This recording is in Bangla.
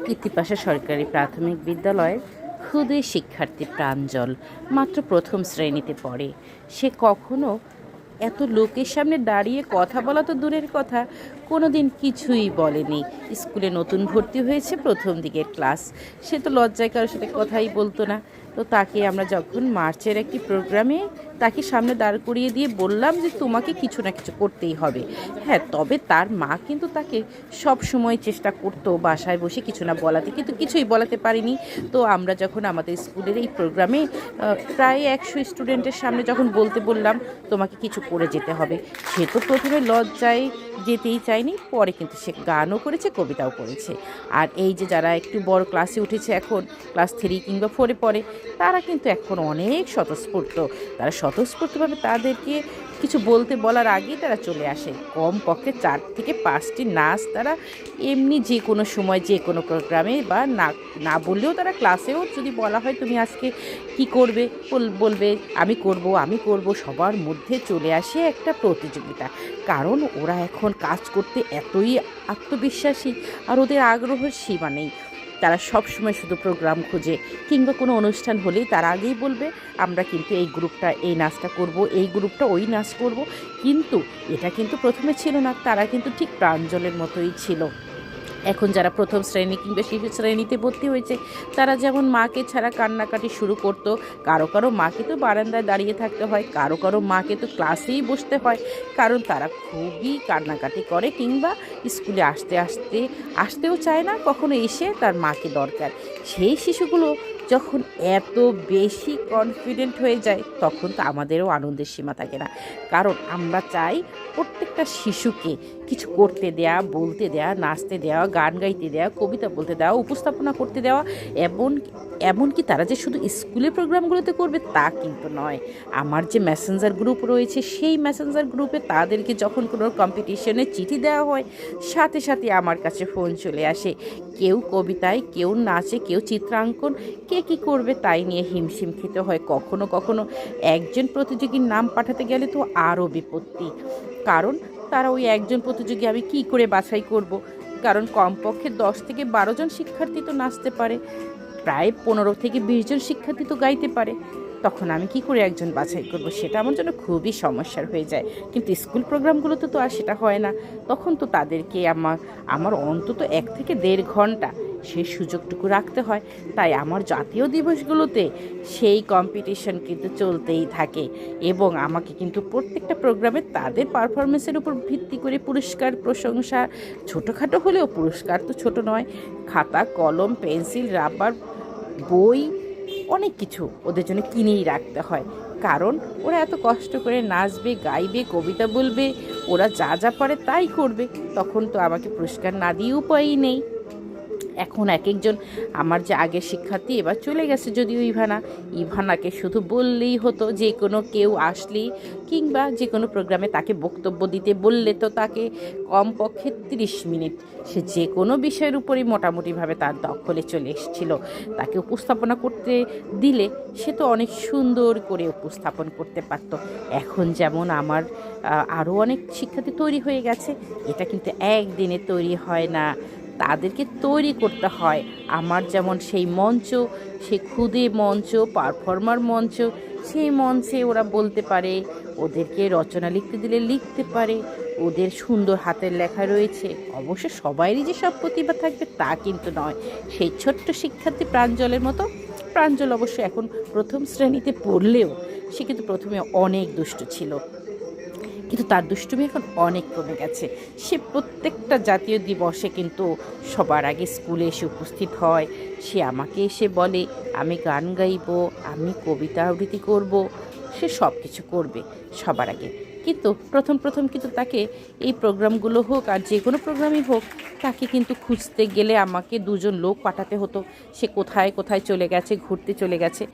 কীর্তিপাশা সরকারি প্রাথমিক বিদ্যালয়ের ক্ষুদে শিক্ষার্থী প্রাঞ্জল মাত্র প্রথম শ্রেণীতে পড়ে। সে কখনো এত লোকের সামনে দাঁড়িয়ে কথা বলা তো দূরের কথা, কোনো দিন কিছুই বলেনি। স্কুলে নতুন ভর্তি হয়েছে, প্রথম দিকের ক্লাস, সে তো লজ্জায় কারোর সাথে কথাই বলতো না। তো তাকে আমরা যখন মার্চের একটি প্রোগ্রামে তাকে সামনে দাঁড় করিয়ে দিয়ে বললাম যে তোমাকে কিছু না কিছু করতেই হবে। হ্যাঁ, তবে তার মা কিন্তু তাকে সব সময় চেষ্টা করতো বাসায় বসে কিছু না বলাতে, কিন্তু কিছুই বলাতে পারিনি। তো আমরা যখন আমাদের স্কুলের এই প্রোগ্রামে প্রায় 100 স্টুডেন্টের সামনে যখন বলতে বললাম তোমাকে কিছু করে যেতে হবে, সে তো প্রথমে লজ্জায় যেতেই চায়নি, পরে কিন্তু সে গানও করেছে, কবিতাও করেছে। আর এই যে যারা একটু বড় ক্লাসে উঠেছে, এখন ক্লাস 3 কিংবা 4-এ পড়ে, তারা কিন্তু এখন অনেক স্বতঃস্ফূর্ত। তারা স্বতঃস্ফূর্তভাবে তাদেরকে কিছু বলতে বলার আগেই তারা চলে আসে। কমপক্ষে 4 থেকে 5টি নাচ তারা এমনি যে কোনো সময় যে কোনো প্রোগ্রামে বা না না বললেও তারা ক্লাসেও যদি বলা হয় তুমি আজকে কি করবে, বলবে আমি করব। সবার মধ্যে চলে আসে একটা প্রতিযোগিতা, কারণ ওরা এখন কাজ করতে এতই আত্মবিশ্বাসী আর ওদের আগ্রহের সীমা নেই। তারা সব সময় শুধু প্রোগ্রাম খোঁজে, কিংবা কোনো অনুষ্ঠান হলেই তারা আগেই বলবে আমরা কিন্তু এই গ্রুপটা এই নাচটা করব, এই গ্রুপটা ওই নাচ করব। কিন্তু এটা কিন্তু প্রথমে ছিল না, তারা কিন্তু ঠিক প্রাঞ্জলের মতোই ছিল। এখন যারা প্রথম শ্রেণী কিংবা শিশু শ্রেণীতে ভর্তি হয়েছে, তারা যেমন মাকে ছাড়া কান্নাকাটি শুরু করতো, কারো কারো মাকে তো বারান্দায় দাঁড়িয়ে থাকতে হয়, কারো কারো মাকে তো ক্লাসেই বসতে হয়, কারণ তারা খুবই কান্নাকাটি করে, কিংবা স্কুলে আসতেও চায় না, কখনো এসে তার মাকে দরকার। সেই শিশুগুলো যখন এত বেশি কনফিডেন্ট হয়ে যায়, তখন তো আমাদেরও আনন্দের সীমা থাকে না। কারণ আমরা চাই প্রত্যেকটা শিশুকে কিছু করতে দেয়া, বলতে দেয়া, নাচতে দেওয়া, গান গাইতে দেওয়া, কবিতা বলতে দেওয়া, উপস্থাপনা করতে দেওয়া। এমনকি তারা যে শুধু স্কুলের প্রোগ্রামগুলোতে করবে তা কিন্তু নয়। আমার যে মেসেঞ্জার গ্রুপ রয়েছে, সেই মেসেঞ্জার গ্রুপে তাদেরকে যখন কোনো কম্পিটিশনে চিঠি দেওয়া হয়, সাথে সাথে আমার কাছে ফোন চলে আসে। কেউ কবিতায়, কেউ নাচে, কেউ চিত্রাঙ্কন, কে কী করবে তাই নিয়ে হিমশিম খেতে হয়। কখনো কখনো একজন প্রতিযোগীর নাম পাঠাতে গেলে তো আরও বিপত্তি, কারণ তারা ওই একজন প্রতিযোগী আমি কি করে বাছাই করব, কারণ কমপক্ষে 10 থেকে 12 জন শিক্ষার্থী তো নাচতে পারে, প্রায় 15 থেকে 20 জন শিক্ষার্থী তো গাইতে পারে। তখন আমি কি করে একজন বাছাই করব, সেটা আমার জন্য খুবই সমস্যার হয়ে যায়। কিন্তু স্কুল প্রোগ্রামগুলোতে তো আর সেটা হয় না। তখন তো তাদেরকে আমার অন্তত 1 থেকে 1.5 ঘন্টা সেই সুযোগটুকু রাখতে হয়। তাই আমার জাতীয় দিবসগুলোতে সেই কম্পিটিশন কিন্তু চলতেই থাকে, এবং আমাকে কিন্তু প্রত্যেকটা প্রোগ্রামে তাদের পারফরমেন্সের উপর ভিত্তি করে পুরস্কার, প্রশংসা, ছোটোখাটো হলেও পুরস্কার তো ছোট নয়, খাতা, কলম, পেন্সিল, রাবার, বই, অনেক কিছু ওদের জন্য কিনেই রাখতে হয়। কারণ ওরা এত কষ্ট করে নাচবে, গাইবে, কবিতা বলবে, ওরা যা যা পারে তাই করবে, তখন তো আমাকে পুরস্কার না দিয়ে উপায়ই নেই। এখন এক একজন, আমার যে আগের শিক্ষার্থী এবার চলে গেছে যদিও, ইভানাকে শুধু বললেই হতো, যে কোনো কেউ আসলেই কিংবা যে কোনো প্রোগ্রামে তাকে বক্তব্য দিতে বললে তো তাকে কমপক্ষে 30 মিনিট সে যে কোনো বিষয়ের উপরই মোটামুটিভাবে তার দখলে চলে এসেছিল। তাকে উপস্থাপনা করতে দিলে সে তো অনেক সুন্দর করে উপস্থাপন করতে পারত। এখন যেমন আমার আরও অনেক শিক্ষার্থী তৈরি হয়ে গেছে, এটা কিন্তু একদিনে তৈরি হয় না, তাদেরকে তৈরি করতে হয়। আমার যেমন সেই মঞ্চ, সেই ক্ষুদে মঞ্চ, পারফর্মার মঞ্চ, সেই মঞ্চে ওরা বলতে পারে, ওদেরকে রচনা লিখতে দিলে লিখতে পারে, ওদের সুন্দর হাতের লেখা রয়েছে। অবশ্য সবাইরই যে সব প্রতিভা থাকবে তা কিন্তু নয়। সেই ছোট্ট শিক্ষার্থী প্রাঞ্জলের মতো, প্রাঞ্জল অবশ্য এখন প্রথম শ্রেণীতে পড়লেও সে কিন্তু প্রথমে অনেক দুষ্ট ছিল, কিন্তু তার দুষ্টুমি এখন অনেক কমে গেছে। সে প্রত্যেকটা জাতীয় দিবসে কিন্তু সবার আগে স্কুলে এসে উপস্থিত হয়। সে আমাকে এসে বলে আমি গান গাইব, আমি কবিতা আবৃত্তি করব, সে সব কিছু করবে সবার আগে। কিন্তু প্রথম কিন্তু তাকে এই প্রোগ্রামগুলো হোক আর যে কোনো প্রোগ্রামই হোক, তাকে কিন্তু খুঁজতে গেলে আমাকে 2 জন লোক পাঠাতে হতো, সে কোথায় কোথায় চলে গেছে, ঘুরতে চলে গেছে।